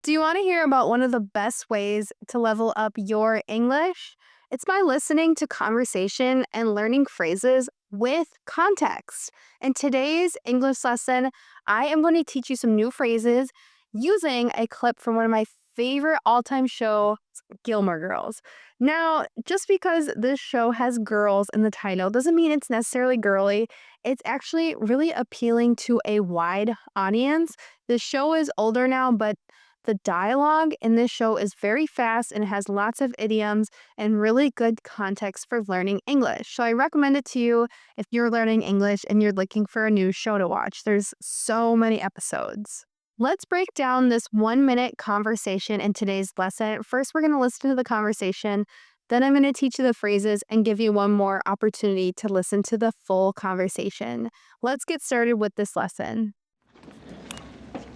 Do you want to hear about one of the best ways to level up your English? It's by listening to conversation and learning phrases with context. In today's English lesson, I am going to teach you some new phrases using a clip from one of my favorite all-time shows, Gilmore Girls. Now, just because this show has girls in the title doesn't mean it's necessarily girly. It's actually really appealing to a wide audience. The show is older now, but the dialogue in this show is very fast and has lots of idioms and really good context for learning English. So I recommend it to you if you're learning English and you're looking for a new show to watch. There's so many episodes. Let's break down this 1 minute conversation in today's lesson. First, we're going to listen to the conversation. Then I'm going to teach you the phrases and give you one more opportunity to listen to the full conversation. Let's get started with this lesson.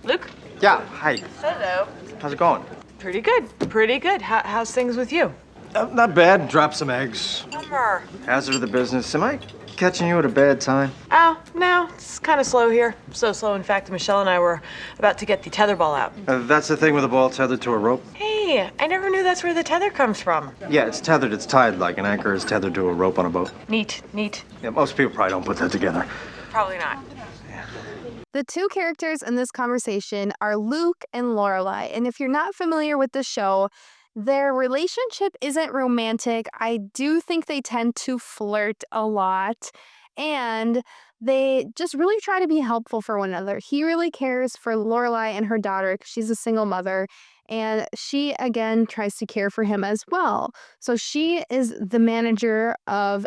Luke? Yeah, hi. Hello. How's it going? Pretty good. Pretty good. How's things with you? Not bad. Drop some eggs. Bummer. Hazard of the business. Am I catching you at a bad time? Oh, no. It's kind of slow here. So slow, in fact, Michelle and I were about to get the tetherball out. That's the thing with a ball tethered to a rope? Hey, I never knew that's where the tether comes from. Yeah, it's tethered. It's tied like an anchor is tethered to a rope on a boat. Neat. Yeah, most people probably don't put that together. Probably not. The two characters in this conversation are Luke and Lorelai. And if you're not familiar with the show, their relationship isn't romantic. I do think they tend to flirt a lot. And they just really try to be helpful for one another. He really cares for Lorelai and her daughter because she's a single mother. And she, again, tries to care for him as well. So she is the manager of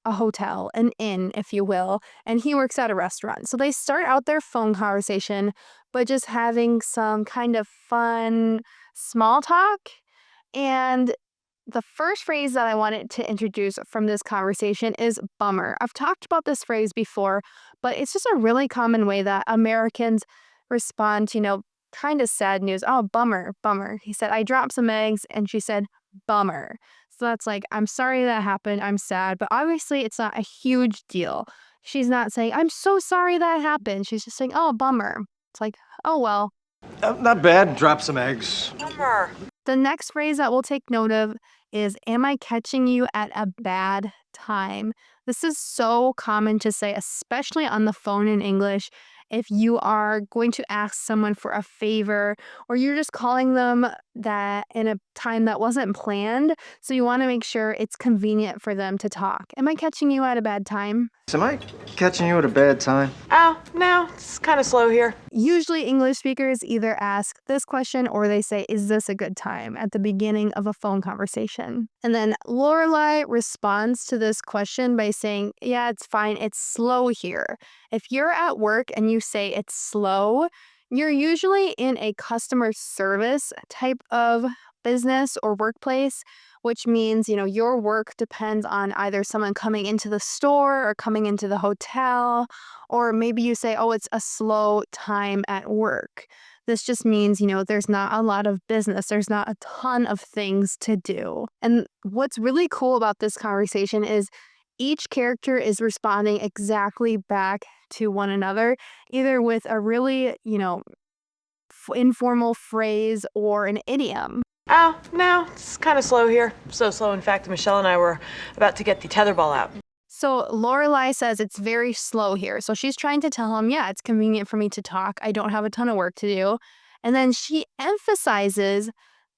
a hotel, an inn, if you will, and he works at a restaurant. So they start out their phone conversation by just having some kind of fun small talk. And the first phrase that I wanted to introduce from this conversation is bummer. I've talked about this phrase before, but it's just a really common way that Americans respond to, kind of sad news. Oh, bummer, bummer. He said, I dropped some eggs, and she said, bummer. So that's like, I'm sorry that happened. I'm sad. But obviously, it's not a huge deal. She's not saying, I'm so sorry that happened. She's just saying, oh, bummer. It's like, oh, well. Not bad. Drop some eggs. Bummer. The next phrase that we'll take note of is, am I catching you at a bad time? This is so common to say, especially on the phone in English. If you are going to ask someone for a favor or you're just calling them that in a time that wasn't planned, so you want to make sure it's convenient for them to talk. Am I catching you at a bad time? Am I catching you at a bad time? Oh, no. It's kind of slow here. Usually English speakers either ask this question or they say, is this a good time at the beginning of a phone conversation? And then Lorelai responds to this question by saying, yeah, it's fine. It's slow here. If you're at work and you say it's slow, you're usually in a customer service type of business or workplace, which means, your work depends on either someone coming into the store or coming into the hotel, or maybe you say, oh, it's a slow time at work. This just means, there's not a lot of business. There's not a ton of things to do. And what's really cool about this conversation is each character is responding exactly back to one another, either with a really, informal phrase or an idiom. Oh, no. It's kind of slow here. So slow, in fact, Michelle and I were about to get the tetherball out. So Lorelai says it's very slow here. So she's trying to tell him, yeah, it's convenient for me to talk. I don't have a ton of work to do. And then she emphasizes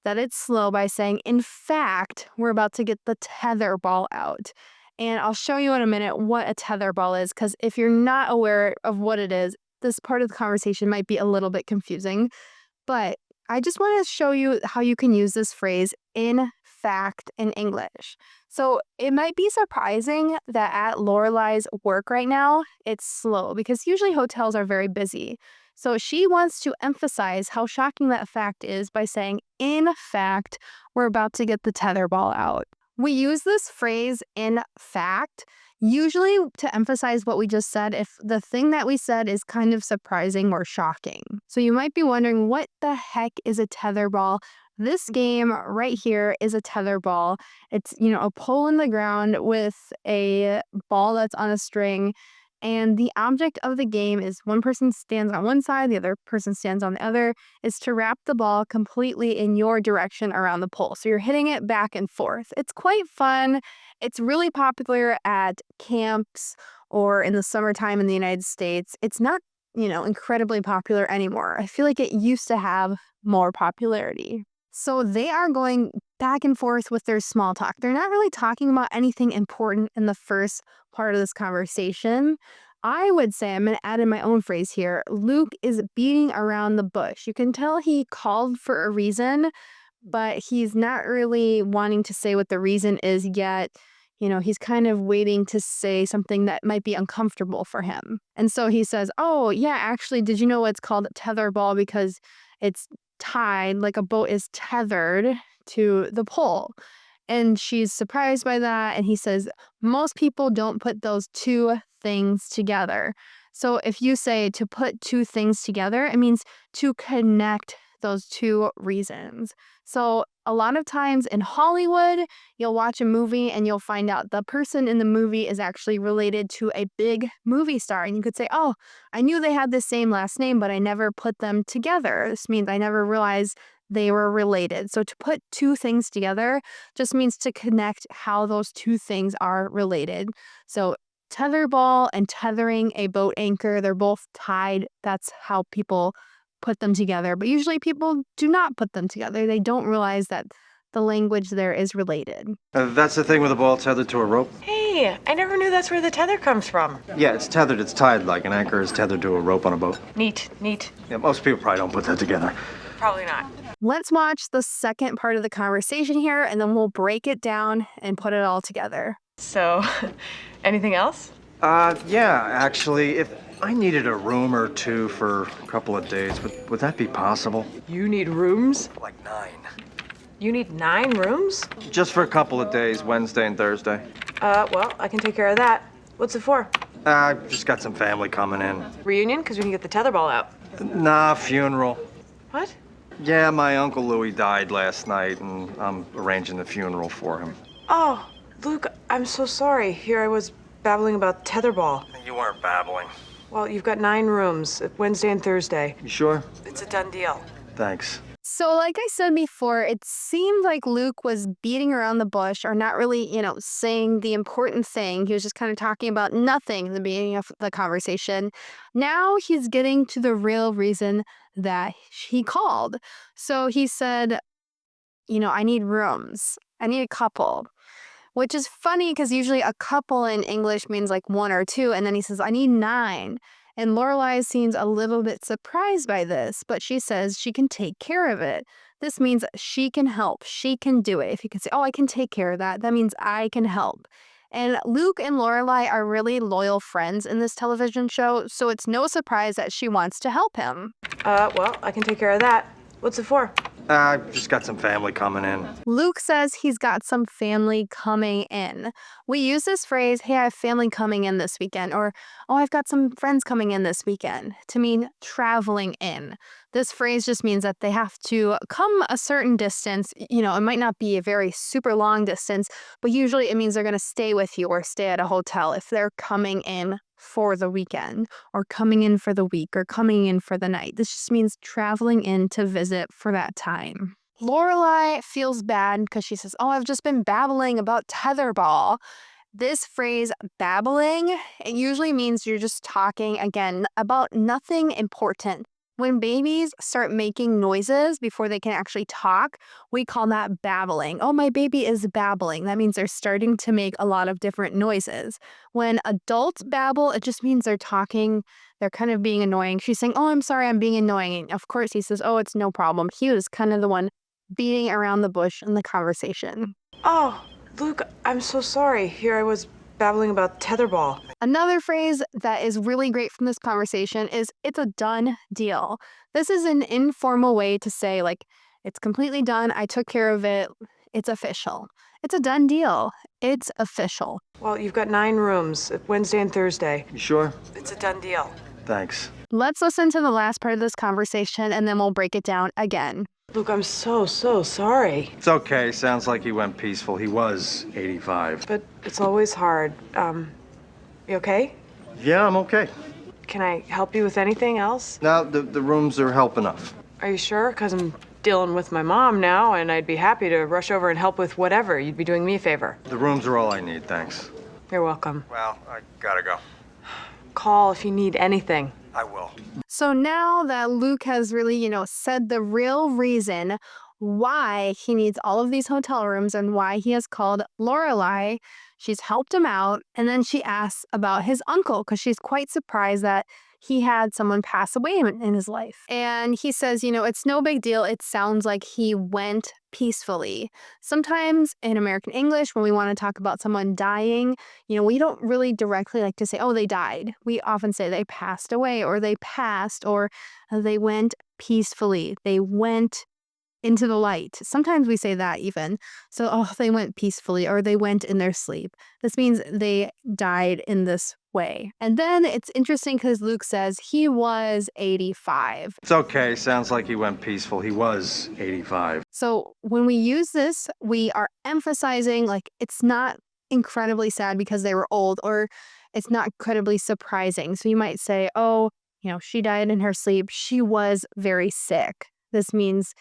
that it's slow by saying, in fact, we're about to get the tetherball out. And I'll show you in a minute what a tetherball is, because if you're not aware of what it is, this part of the conversation might be a little bit confusing. But I just want to show you how you can use this phrase, in fact, in English. So it might be surprising that at Lorelai's work right now, it's slow because usually hotels are very busy. So she wants to emphasize how shocking that fact is by saying, in fact, we're about to get the tetherball out. We use this phrase, in fact, usually to emphasize what we just said if the thing that we said is kind of surprising or shocking. So you might be wondering, what the heck is a tetherball? This game right here is a tetherball. It's, a pole in the ground with a ball that's on a string. And the object of the game is one person stands on one side, the other person stands on the other, is to wrap the ball completely in your direction around the pole. So you're hitting it back and forth. It's quite fun. It's really popular at camps or in the summertime in the United States. It's not, incredibly popular anymore. I feel like it used to have more popularity. So they are going back and forth with their small talk. They're not really talking about anything important in the first part of this conversation. I would say, I'm going to add in my own phrase here, Luke is beating around the bush. You can tell he called for a reason, but he's not really wanting to say what the reason is yet. He's kind of waiting to say something that might be uncomfortable for him. And so he says, oh, yeah, actually, did you know it's called tetherball because it's tied, like a boat is tethered to the pole? And she's surprised by that. And he says, most people don't put those two things together. So if you say to put two things together, it means to connect those two reasons. So a lot of times in Hollywood, you'll watch a movie and you'll find out the person in the movie is actually related to a big movie star. And you could say, oh, I knew they had the same last name, but I never put them together. This means I never realized they were related. So to put two things together just means to connect how those two things are related. So tetherball and tethering a boat anchor, they're both tied. That's how people put them together. But usually people do not put them together. They don't realize that the language there is related. That's the thing with a ball tethered to a rope? Hey, I never knew that's where the tether comes from. Yeah, it's tethered. It's tied like an anchor is tethered to a rope on a boat. Neat. Yeah, most people probably don't put that together. Probably not. Let's watch the second part of the conversation here, and then we'll break it down and put it all together. So, anything else? Yeah, actually, if I needed a room or two for a couple of days, would that be possible? You need rooms? Like 9. You need 9 rooms? Just for a couple of days, Wednesday and Thursday. Well, I can take care of that. What's it for? Just got some family coming in. Reunion? Because we can get the tetherball out. Nah, funeral. What? Yeah, my Uncle Louis died last night, and I'm arranging the funeral for him. Oh, Luke, I'm so sorry. Here I was babbling about tetherball. You weren't babbling. Well, you've got 9 rooms, Wednesday and Thursday. You sure? It's a done deal. Thanks. So like I said before, it seemed like Luke was beating around the bush or not really, saying the important thing. He was just kind of talking about nothing in the beginning of the conversation. Now he's getting to the real reason that he called. So he said, I need rooms. I need a couple. Which is funny because usually a couple in English means like 1 or 2. And then he says, I need 9. And Lorelai seems a little bit surprised by this, but she says she can take care of it. This means she can help. She can do it. If you can say, oh, I can take care of that, that means I can help. And Luke and Lorelai are really loyal friends in this television show, so it's no surprise that she wants to help him. Well, I can take care of that. What's it for? Just got some family coming in. Luke says he's got some family coming in. We use this phrase, hey, I have family coming in this weekend, or, oh, I've got some friends coming in this weekend, to mean traveling in. This phrase just means that they have to come a certain distance. It might not be a very super long distance, but usually it means they're going to stay with you or stay at a hotel if they're coming in for the weekend or coming in for the week or coming in for the night. This just means traveling in to visit for that time. Lorelai feels bad because she says, oh, I've just been babbling about tetherball. This phrase, babbling, it usually means you're just talking, again, about nothing important. When babies start making noises before they can actually talk, we call that babbling. Oh, my baby is babbling. That means they're starting to make a lot of different noises. When adults babble, it just means they're talking, they're kind of being annoying. She's saying, oh, I'm sorry, I'm being annoying. And of course, he says, oh, it's no problem. He was kind of the one beating around the bush in the conversation. Oh, Luke, I'm so sorry. Here I was babbling about tetherball. Another phrase that is really great from this conversation is it's a done deal. This is an informal way to say, like, it's completely done. I took care of it. It's official. It's a done deal. It's official. Well, you've got 9 rooms, Wednesday and Thursday. You sure? It's a done deal. Thanks. Let's listen to the last part of this conversation and then we'll break it down again. Luke, I'm so sorry. It's okay. Sounds like he went peaceful. He was 85. But it's always hard. You okay? Yeah, I'm okay. Can I help you with anything else? Now, the rooms are help enough. Are you sure? Because I'm dealing with my mom now, and I'd be happy to rush over and help with whatever. You'd be doing me a favor. The rooms are all I need, thanks. You're welcome. Well, I gotta go. Call if you need anything. I will. So now that Luke has really, said the real reason why he needs all of these hotel rooms and why he has called Lorelai, she's helped him out. And then she asks about his uncle because she's quite surprised that he had someone pass away in his life. And he says, it's no big deal. It sounds like he went peacefully. Sometimes in American English, when we want to talk about someone dying, we don't really directly like to say, oh, they died. We often say they passed away or they passed or they went peacefully. They went into the light. Sometimes we say that even. So, oh, they went peacefully or they went in their sleep. This means they died in this way. And then it's interesting because Luke says he was 85. It's okay. Sounds like he went peaceful. He was 85. So when we use this, we are emphasizing like it's not incredibly sad because they were old or it's not incredibly surprising. So you might say, oh, she died in her sleep. She was very sick. This means,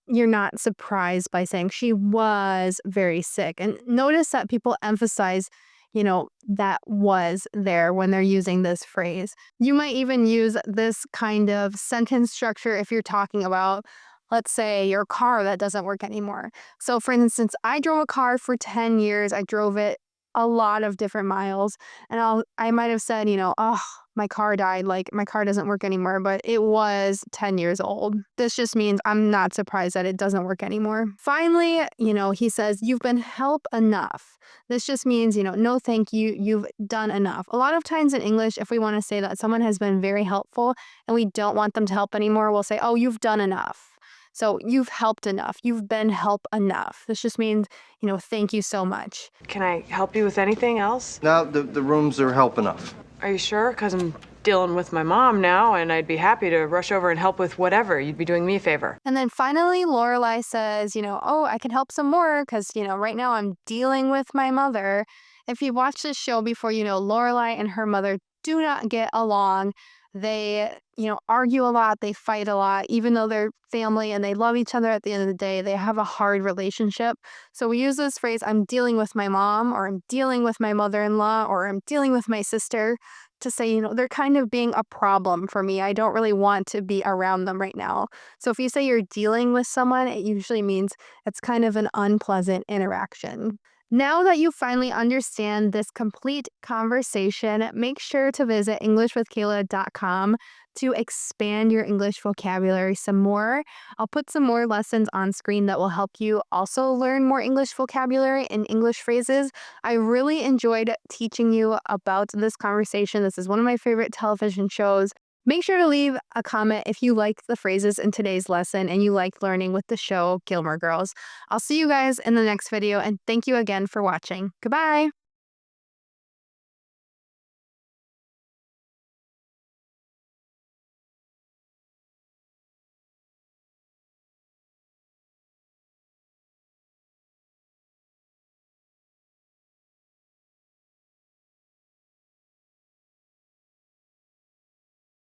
you're not surprised by saying she was very sick. And notice that people emphasize, that was there when they're using this phrase. You might even use this kind of sentence structure if you're talking about, let's say, your car that doesn't work anymore. So for instance, I drove a car for 10 years. I drove it a lot of different miles. And I might have said, oh, my car died. Like my car doesn't work anymore, but it was 10 years old. This just means I'm not surprised that it doesn't work anymore. Finally, he says, you've been help enough. This just means, no, thank you. You've done enough. A lot of times in English, if we want to say that someone has been very helpful and we don't want them to help anymore, we'll say, oh, you've done enough. So you've helped enough. You've been help enough. This just means, thank you so much. Can I help you with anything else? Now, the rooms are help enough. Are you sure? Because I'm dealing with my mom now, and I'd be happy to rush over and help with whatever. You'd be doing me a favor. And then finally, Lorelai says, oh, I can help some more because, right now I'm dealing with my mother. If you've watched this show before, Lorelai and her mother do not get along. They, argue a lot. They fight a lot, even though they're family and they love each other at the end of the day. They have a hard relationship. So we use this phrase, I'm dealing with my mom, or I'm dealing with my mother-in-law, or I'm dealing with my sister to say, they're kind of being a problem for me. I don't really want to be around them right now. So if you say you're dealing with someone, it usually means it's kind of an unpleasant interaction. Now that you finally understand this complete conversation, make sure to visit EnglishWithKayla.com to expand your English vocabulary some more. I'll put some more lessons on screen that will help you also learn more English vocabulary and English phrases. I really enjoyed teaching you about this conversation. This is one of my favorite television shows. Make sure to leave a comment if you liked the phrases in today's lesson and you liked learning with the show Gilmore Girls. I'll see you guys in the next video, and thank you again for watching. Goodbye!